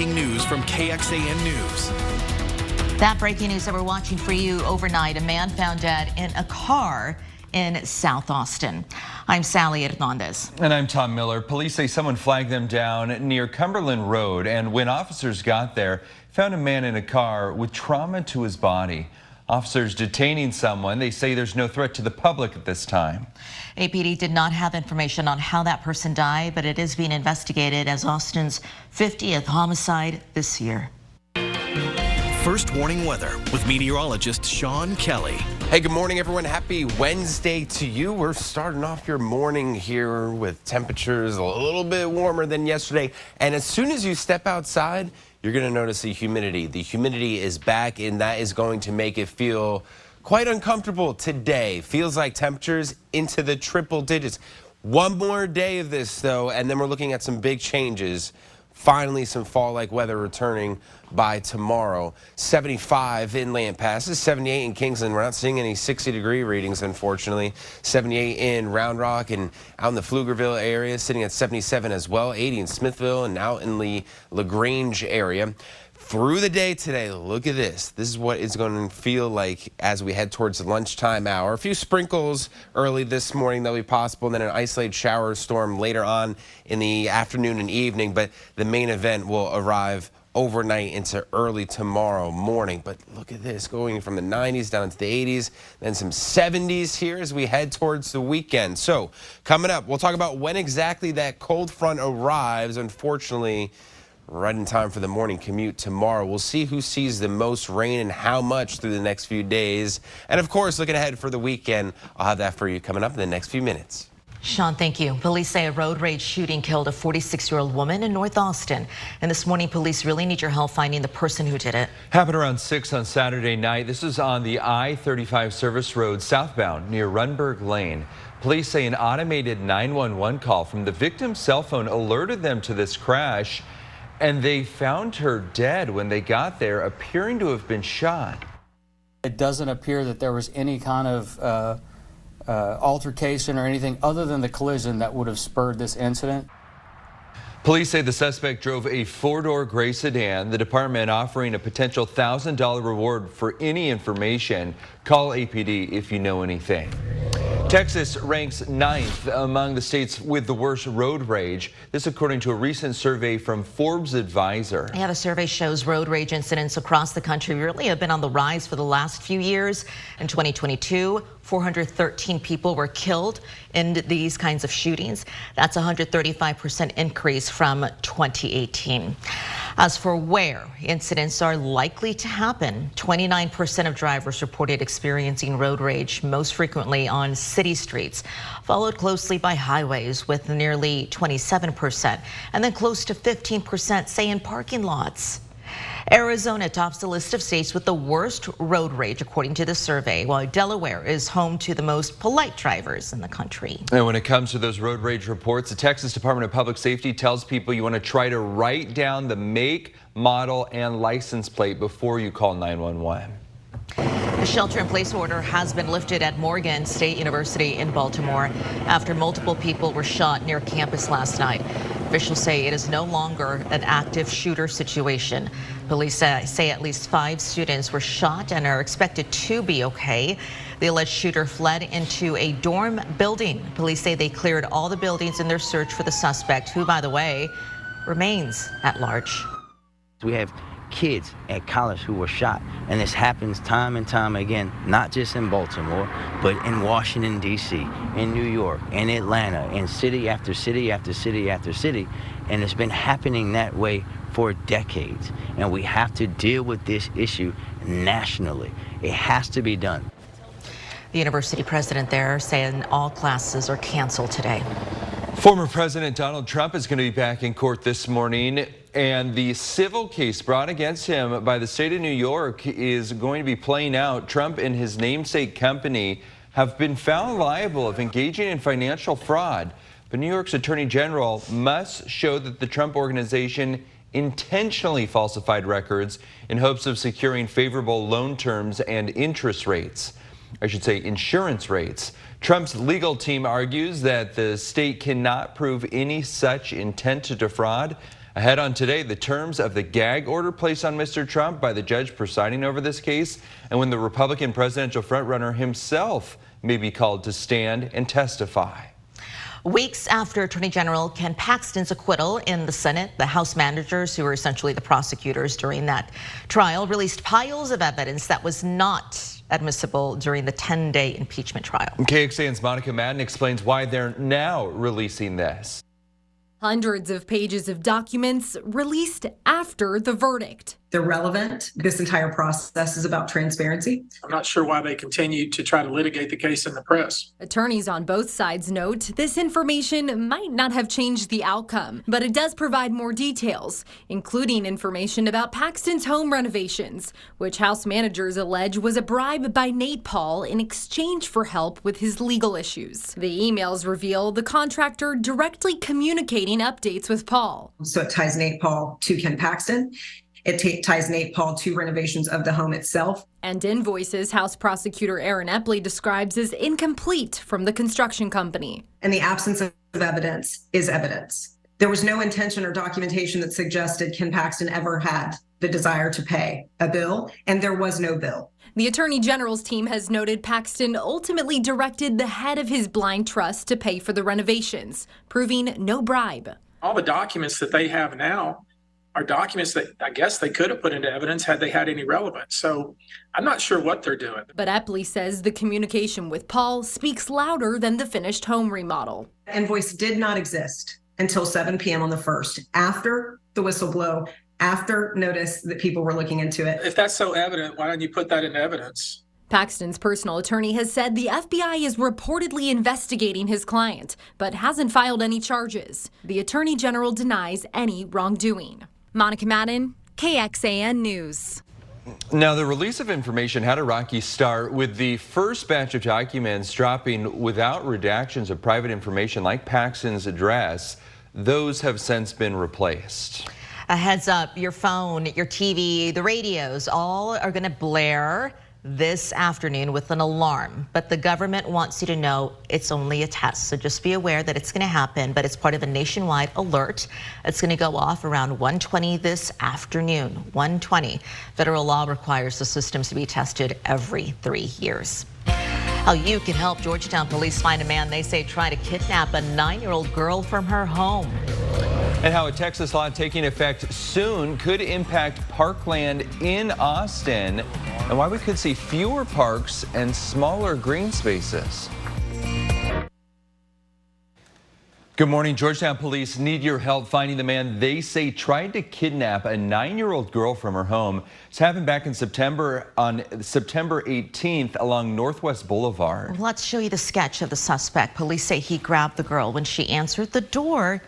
breaking news from KXAN News. That breaking news that we're watching for you overnight, a man found dead in a car in South Austin. I'm Sally Hernandez. And I'm Tom Miller. Police say someone flagged them down near Cumberland Road, and when officers got there, found a man in a car with trauma to his body. Officers detaining someone. They say there's no threat to the public at this time. APD did not have information on how that person died, but it is being investigated as Austin's 50th homicide this year. First warning weather with meteorologist Sean Kelly. Hey, good morning, everyone. Happy Wednesday to you. We're starting off your morning here with temperatures a little bit warmer than yesterday. And as soon as you step outside, you're going to notice the humidity. The humidity is back, and that is going to make it feel quite uncomfortable today. Feels like temperatures into the triple digits. One more day of this, though, and then we're looking at some big changes. Finally, some fall-like weather returning by tomorrow. 75 in Land Passes, 78 in Kingsland. We're not seeing any 60-degree readings, unfortunately. 78 in Round Rock and out in the Pflugerville area, sitting at 77 as well. 80 in Smithville and out in the LaGrange area. Through the day today, look at this. This is what it's going to feel like as we head towards the lunchtime hour. A few sprinkles early this morning that'll be possible, and then an isolated shower storm later on in the afternoon and evening. But the main event will arrive overnight into early tomorrow morning. But look at this, going from the 90s down into the 80s, then some 70s here as we head towards the weekend. So coming up, we'll talk about when exactly that cold front arrives. Unfortunately, right in time for the morning commute tomorrow. We'll see who sees the most rain and how much through the next few days. And of course, looking ahead for the weekend, I'll have that for you coming up in the next few minutes. Sean, thank you. Police say a road rage shooting killed a 46-year-old woman in North Austin. And this morning, police really need your help finding the person who did it. Happened around 6 on Saturday night. This is on the I-35 service road southbound near Runberg Lane. Police say an automated 911 call from the victim's cell phone alerted them to this crash. And they found her dead when they got there, appearing to have been shot. It doesn't appear that there was any kind of altercation or anything other than the collision that would have spurred this incident. Police say the suspect drove a four-door gray sedan. The department offering a potential $1,000 reward for any information. Call APD if you know anything. Texas ranks 9th among the states with the worst road rage. This according to a recent survey from Forbes Advisor. Yeah, the survey shows road rage incidents across the country really have been on the rise for the last few years. In 2022, 413 people were killed in these kinds of shootings. That's a 135% increase from 2018. As for where incidents are likely to happen, 29% of drivers reported experiencing road rage, most frequently on city streets, followed closely by highways with nearly 27%, and then close to 15% say in parking lots. Arizona tops the list of states with the worst road rage, according to the survey, while Delaware is home to the most polite drivers in the country. And when it comes to those road rage reports, the Texas Department of Public Safety tells people you want to try to write down the make, model, and license plate before you call 911. The shelter-in-place order has been lifted at Morgan State University in Baltimore after multiple people were shot near campus last night. Officials say it is no longer an active shooter situation. Police say at least 5 students were shot and are expected to be okay. The alleged shooter fled into a dorm building. Police say they cleared all the buildings in their search for the suspect, who, by the way, remains at large. We have kids at college who were shot, and this happens time and time again, not just in Baltimore, but in Washington, D.C., in New York, in Atlanta, in city after city after city after city, and it's been happening that way for decades, and we have to deal with this issue nationally. It has to be done. The university president there saying all classes are canceled today. Former President Donald Trump is going to be back in court this morning, and the civil case brought against him by the state of New York is going to be playing out. Trump and his namesake company have been found liable of engaging in financial fraud, but New York's Attorney General must show that the Trump organization intentionally falsified records in hopes of securing favorable loan terms and interest rates. I should say insurance rates. Trump's legal team argues that the state cannot prove any such intent to defraud. Ahead on today, the terms of the gag order placed on Mr. Trump by the judge presiding over this case, and when the Republican presidential frontrunner himself may be called to stand and testify. Weeks after Attorney General Ken Paxton's acquittal in the Senate, the House managers, who were essentially the prosecutors during that trial, released piles of evidence that was not admissible during the 10-day impeachment trial. KXAN's Monica Madden explains why they're now releasing this. Hundreds of pages of documents released after the verdict. They're relevant. This entire process is about transparency. I'm not sure why they continue to try to litigate the case in the press. Attorneys on both sides note this information might not have changed the outcome, but it does provide more details, including information about Paxton's home renovations, which House managers allege was a bribe by Nate Paul in exchange for help with his legal issues. The emails reveal the contractor directly communicating updates with Paul. So it ties Nate Paul to Ken Paxton. It ties Nate Paul to renovations of the home itself. And invoices House Prosecutor Aaron Epley describes as incomplete from the construction company. And the absence of evidence is evidence. There was no intention or documentation that suggested Ken Paxton ever had the desire to pay a bill, and there was no bill. The Attorney General's team has noted Paxton ultimately directed the head of his blind trust to pay for the renovations, proving no bribe. All the documents that they have now are documents that I guess they could have put into evidence had they had any relevance. So I'm not sure what they're doing. But Epley says the communication with Paul speaks louder than the finished home remodel. Invoice did not exist until 7 p.m. on the 1st, after the whistle blow, after notice that people were looking into it. If that's so evident, why don't you put that into evidence? Paxton's personal attorney has said the FBI is reportedly investigating his client, but hasn't filed any charges. The Attorney General denies any wrongdoing. Monica Madden, KXAN News. Now, the release of information had a rocky start, with the first batch of documents dropping without redactions of private information like Paxton's address. Those have since been replaced. A heads up, your phone, your TV, the radios, all are going to blare this afternoon with an alarm, but the government wants you to know it's only a test. So just be aware that it's going to happen, but it's part of a nationwide alert. It's going to go off around 1:20 this afternoon. 1:20. Federal law requires the systems to be tested every 3 years. How you can help Georgetown police find a man they say tried to kidnap a 9-year-old girl from her home. And how a Texas law taking effect soon could impact parkland in Austin, and why we could see fewer parks and smaller green spaces. Good morning. Georgetown police need your help finding the man they say tried to kidnap a 9-year-old girl from her home. This happened back in September, on September 18th along Northwest Boulevard. Let's show you the sketch of the suspect. Police say he grabbed the girl when she answered the door,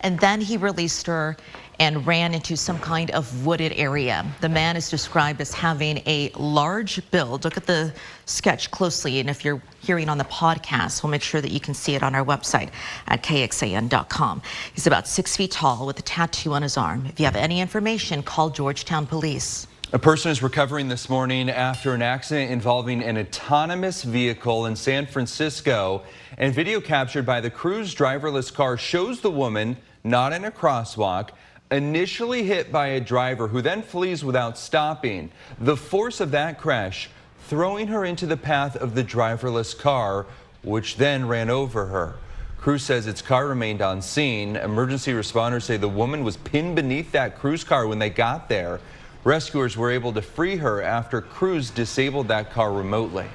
and then he released her and ran into some kind of wooded area. The man is described as having a large build. Look at the sketch closely, and if you're hearing on the podcast, we'll make sure that you can see it on our website at KXAN.com. He's about 6 feet tall with a tattoo on his arm. If you have any information, call Georgetown Police. A person is recovering this morning after an accident involving an autonomous vehicle in San Francisco, and video captured by the Cruise driverless car shows the woman not in a crosswalk, initially hit by a driver who then flees without stopping. The force of that crash throwing her into the path of the driverless car, which then ran over her. Cruise says its car remained on scene. Emergency responders say the woman was pinned beneath that Cruise car when they got there. Rescuers were able to free her after Cruise disabled that car remotely.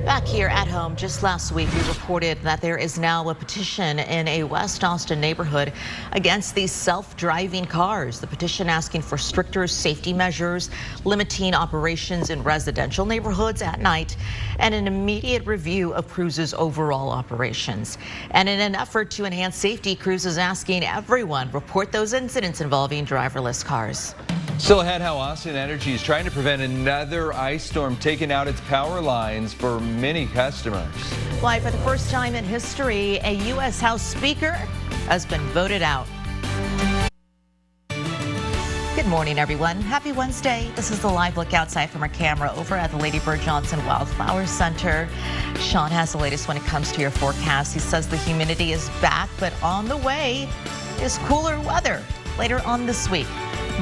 Back here at home, just last week, we reported that there is now a petition in a West Austin neighborhood against these self-driving cars. The petition asking for stricter safety measures, limiting operations in residential neighborhoods at night, and an immediate review of Cruise's overall operations. And in an effort to enhance safety, Cruise is asking everyone report those incidents involving driverless cars. Still ahead, how Austin Energy is trying to prevent another ice storm taking out its power lines for many customers. Why, for the first time in history, a U.S. House Speaker has been voted out. Good morning, everyone. Happy Wednesday. This is the live look outside from our camera over at the Lady Bird Johnson Wildflower Center. Sean has the latest when it comes to your forecast. He says the humidity is back, but on the way is cooler weather. later on this week.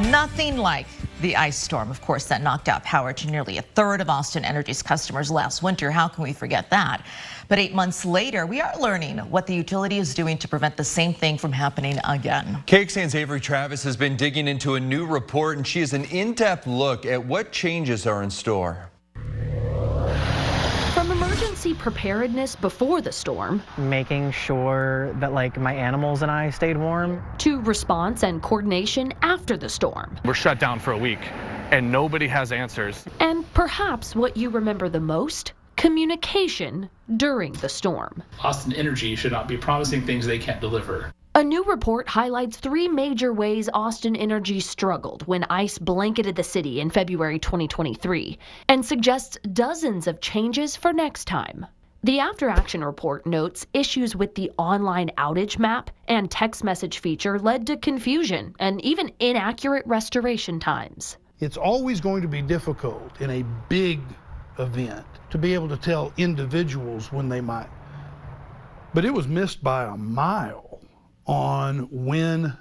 Nothing like the ice storm, of course, that knocked out power to nearly a third of Austin Energy's customers last winter. How can we forget that? But 8 months later, we are learning what the utility is doing to prevent the same thing from happening again. KXAN's Avery Travis has been digging into a new report, and she has an in-depth look at what changes are in store. From emergency preparedness before the storm, making sure that my animals and I stayed warm, to response and coordination after the storm. We're shut down for a week and nobody has answers. And perhaps what you remember the most, communication during the storm. Austin Energy should not be promising things they can't deliver. A new report highlights 3 major ways Austin Energy struggled when ice blanketed the city in February 2023 and suggests dozens of changes for next time. The after-action report notes issues with the online outage map and text message feature led to confusion and even inaccurate restoration times. It's always going to be difficult in a big event to be able to tell individuals when they might. But it was missed by a mile on when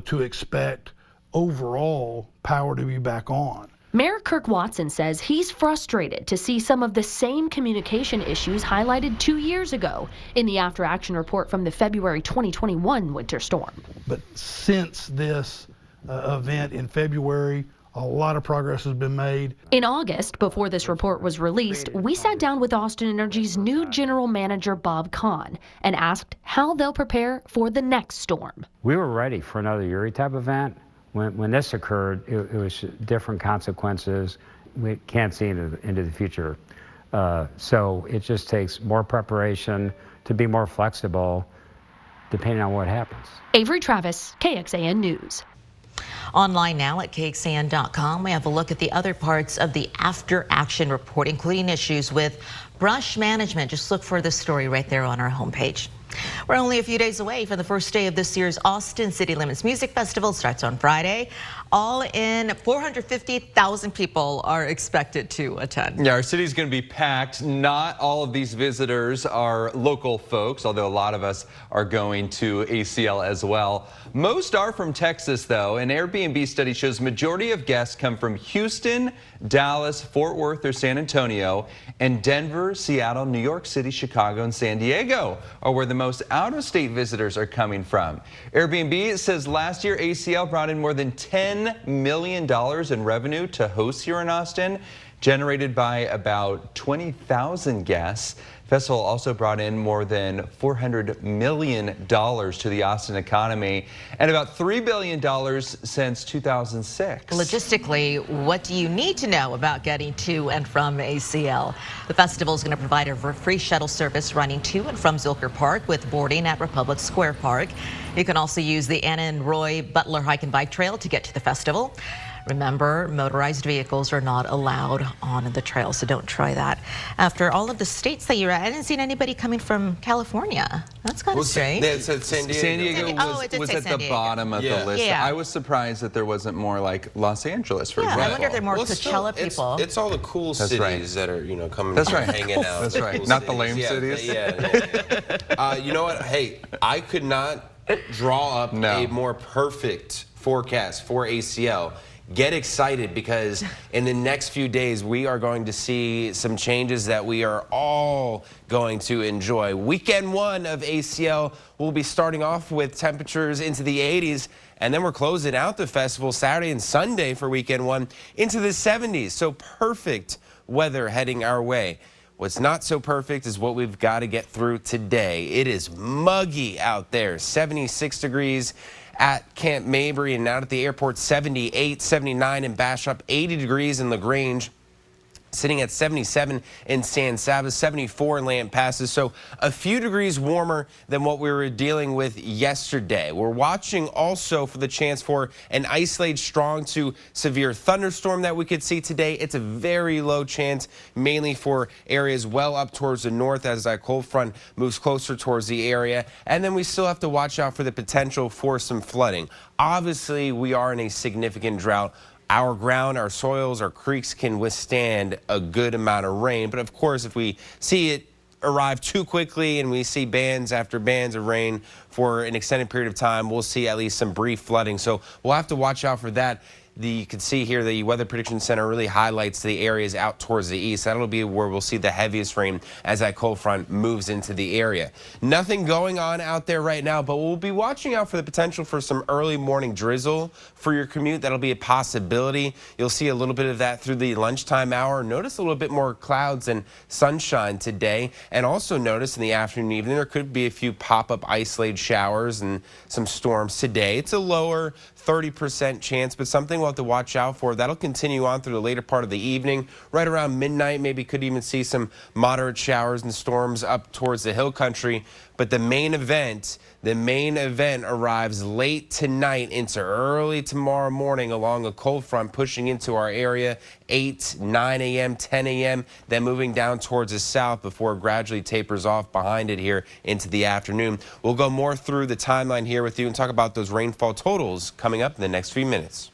to expect overall power to be back on. Mayor Kirk Watson says he's frustrated to see some of the same communication issues highlighted 2 years ago in the after-action report from the February 2021 winter storm. But since this event in February, a lot of progress has been made. In August, before this report was released, we sat down with Austin Energy's new general manager, Bob Kahn, and asked how they'll prepare for the next storm. We were ready for another Uri type event. When this occurred, it was different consequences. We can't see into the future. So it just takes more preparation to be more flexible depending on what happens. Avery Travis, KXAN News. Online now at KXAN.com, we have a look at the other parts of the after-action report, including issues with brush management. Just look for this story right there on our homepage. We're only a few days away from the first day of this year's Austin City Limits Music Festival. It starts on Friday. All in, 450,000 people are expected to attend. Yeah, our city's going to be packed. Not all of these visitors are local folks, although a lot of us are going to ACL as well. Most are from Texas, though. An Airbnb study shows majority of guests come from Houston, Dallas, Fort Worth, or San Antonio, and Denver, Seattle, New York City, Chicago, and San Diego are where the most out-of-state visitors are coming from. Airbnb says last year ACL brought in more than $10 million in revenue to host here in Austin, generated by about 20,000 guests. Festival also brought in more than $400 million to the Austin economy and about $3 billion since 2006. Logistically, what do you need to know about getting to and from ACL? The festival is going to provide a free shuttle service running to and from Zilker Park with boarding at Republic Square Park. You can also use the Anna and Roy Butler Hike and Bike Trail to get to the festival. Remember, motorized vehicles are not allowed on the trail, so don't try that. After all of the states that you're at, I didn't see anybody coming from California. That's kind of strange. It said San Diego. San Diego was at the bottom of the list. Yeah. I was surprised that there wasn't more like Los Angeles, for example. I wonder if they're more Coachella people. It's all the cool cities that are, coming hanging out. That's right. Not the lame cities. Yeah. You know what? Hey, I could not draw up a more perfect forecast for ACL. Get excited because in the next few days we are going to see some changes that we are all going to enjoy. Weekend 1 of ACL will be starting off with temperatures into the 80s, and then we're closing out the festival Saturday and Sunday for weekend 1 into the 70s. So perfect weather heading our way. What's not so perfect is what we've got to get through today. It is muggy out there, 76 degrees at Camp Mabry and out at the airport, 78, 79 in Bastrop, 80 degrees in LaGrange, sitting at 77 in San Saba, 74 in Lampasas. So a few degrees warmer than what we were dealing with yesterday. We're watching also for the chance for an isolated strong to severe thunderstorm that we could see today. It's a very low chance, mainly for areas well up towards the north as that cold front moves closer towards the area. And then we still have to watch out for the potential for some flooding. Obviously, we are in a significant drought. Our ground, our soils, our creeks can withstand a good amount of rain. But of course, if we see it arrive too quickly and we see bands after bands of rain for an extended period of time, we'll see at least some brief flooding. So we'll have to watch out for that. You can see here the Weather Prediction Center really highlights the areas out towards the east. That'll be where we'll see the heaviest rain as that cold front moves into the area. Nothing going on out there right now, but we'll be watching out for the potential for some early morning drizzle for your commute. That'll be a possibility. You'll see a little bit of that through the lunchtime hour. Notice a little bit more clouds and sunshine today. And also notice in the afternoon and evening there could be a few pop-up isolated showers and some storms today. It's a lower 30% chance, but something we'll have to watch out for. That'll continue on through the later part of the evening. Right around midnight, maybe could even see some moderate showers and storms up towards the hill country. But the main event arrives late tonight into early tomorrow morning along a cold front pushing into our area, 8, 9 a.m., 10 a.m., then moving down towards the south before it gradually tapers off behind it here into the afternoon. We'll go more through the timeline here with you and talk about those rainfall totals coming up in the next few minutes.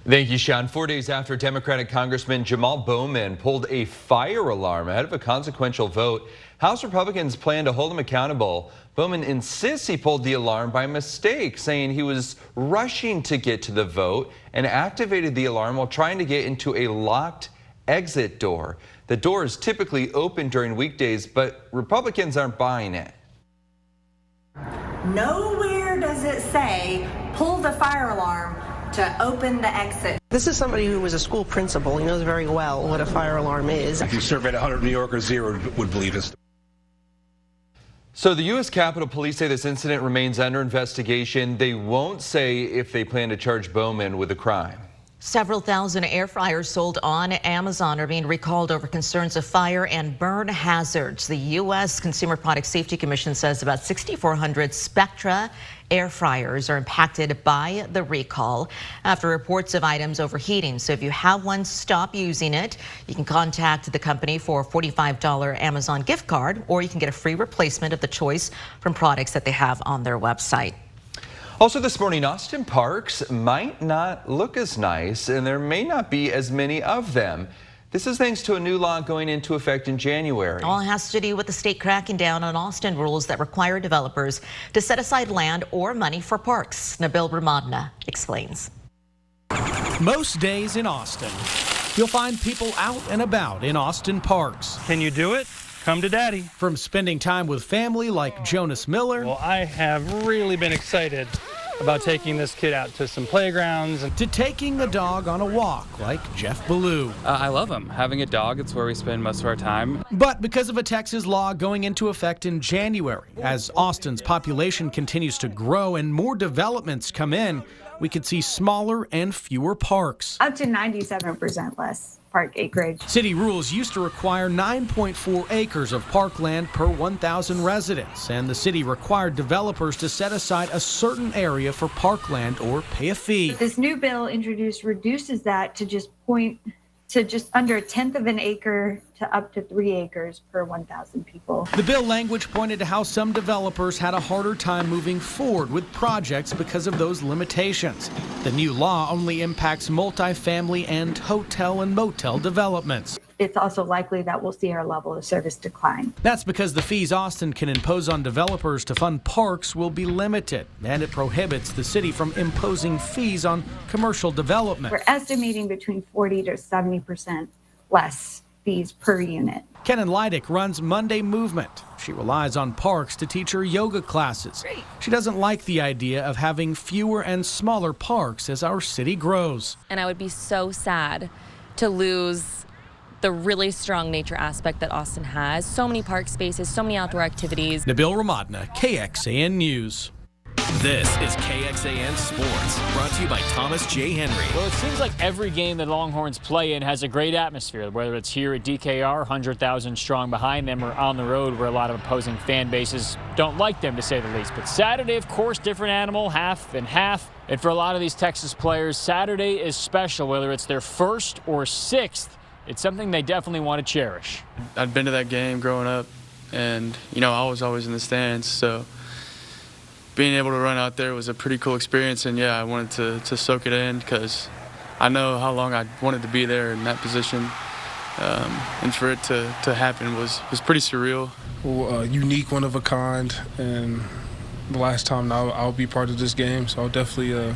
Thank you, Sean. 4 days after Democratic Congressman Jamal Bowman pulled a fire alarm ahead of a consequential vote, House Republicans plan to hold him accountable. Bowman insists he pulled the alarm by mistake, saying he was rushing to get to the vote and activated the alarm while trying to get into a locked exit door. The door is typically open during weekdays, but Republicans aren't buying it. Nowhere does it say pull the fire alarm to open the exit. This is somebody who was a school principal. He knows very well what a fire alarm is. If you surveyed 100 New Yorkers, 0 would believe us. So the U.S. Capitol Police say this incident remains under investigation. They won't say if they plan to charge Bowman with a crime. Several thousand air fryers sold on Amazon are being recalled over concerns of fire and burn hazards. The U.S. Consumer Product Safety Commission says about 6,400 Spectra air fryers are impacted by the recall after reports of items overheating. So if you have one, stop using it. You can contact the company for a $45 Amazon gift card, or you can get a free replacement of the choice from products that they have on their website. Also this morning, Austin parks might not look as nice, and there may not be as many of them. This is thanks to a new law going into effect in January. All has to do with the state cracking down on Austin rules that require developers to set aside land or money for parks. Nabil Ramadna explains. Most days in Austin, you'll find people out and about in Austin parks. Can you do it? Come to Daddy. From spending time with family like Jonas Miller. Well, I have really been excited about taking this kid out to some playgrounds. To taking the dog on a walk like Jeff Ballou. I love him. Having a dog, it's where we spend most of our time. But because of a Texas law going into effect in January, as Austin's population continues to grow and more developments come in, we could see smaller and fewer parks. Up to 97% less park acreage. City rules used to require 9.4 acres of parkland per 1,000 residents, and the city required developers to set aside a certain area for parkland or pay a fee. This new bill introduced reduces that to just under a tenth of an acre to up to 3 acres per 1,000 people. The bill language pointed to how some developers had a harder time moving forward with projects because of those limitations. The new law only impacts multifamily and hotel and motel developments. It's also likely that we'll see our level of service decline. That's because the fees Austin can impose on developers to fund parks will be limited, and it prohibits the city from imposing fees on commercial development. We're estimating between 40 to 70% less fees per unit. Kenan Leidick runs Monday Movement. She relies on parks to teach her yoga classes. She doesn't like the idea of having fewer and smaller parks as our city grows. And I would be so sad to lose the really strong nature aspect that Austin has. So many park spaces, so many outdoor activities. Nabil Ramadna, KXAN News. This is KXAN Sports, brought to you by Thomas J. Henry. Well, it seems like every game that Longhorns play in has a great atmosphere, whether it's here at DKR, 100,000 strong behind them, or on the road where a lot of opposing fan bases don't like them, to say the least. But Saturday, of course, different animal, half and half. And for a lot of these Texas players, Saturday is special, whether it's their first or sixth. It's something they definitely want to cherish. I'd been to that game growing up, and, I was always in the stands, so being able to run out there was a pretty cool experience, and I wanted to soak it in because I know how long I wanted to be there in that position, and for it to happen was pretty surreal. Unique, one of a kind, and the last time I'll be part of this game, so I'll definitely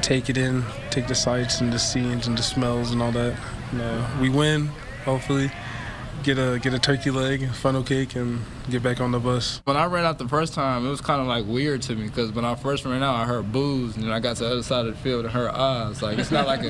take it in, take the sights and the scenes and the smells and all that. And, we win, hopefully. Get a turkey leg, funnel cake, and get back on the bus. When I ran out the first time, it was kind of like weird to me because when I first ran out, I heard boos, and then I got to the other side of the field and heard ahs. Like it's not like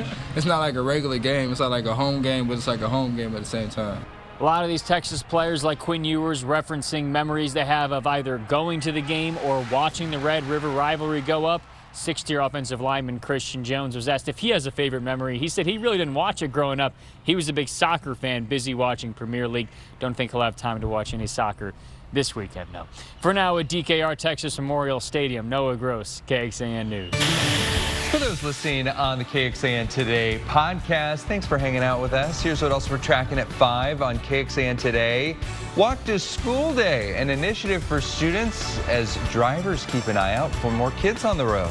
a regular game. It's not like a home game, but it's like a home game at the same time. A lot of these Texas players like Quinn Ewers referencing memories they have of either going to the game or watching the Red River rivalry go up. Sixth-year offensive lineman Christian Jones was asked if he has a favorite memory. He said he really didn't watch it growing up. He was a big soccer fan, busy watching Premier League. Don't think he'll have time to watch any soccer this weekend, no. For now, at DKR Texas Memorial Stadium, Noah Gross, KXAN News. For those listening on the KXAN Today podcast, thanks for hanging out with us. Here's what else we're tracking at 5 on KXAN Today. Walk to School Day, an initiative for students as drivers keep an eye out for more kids on the road.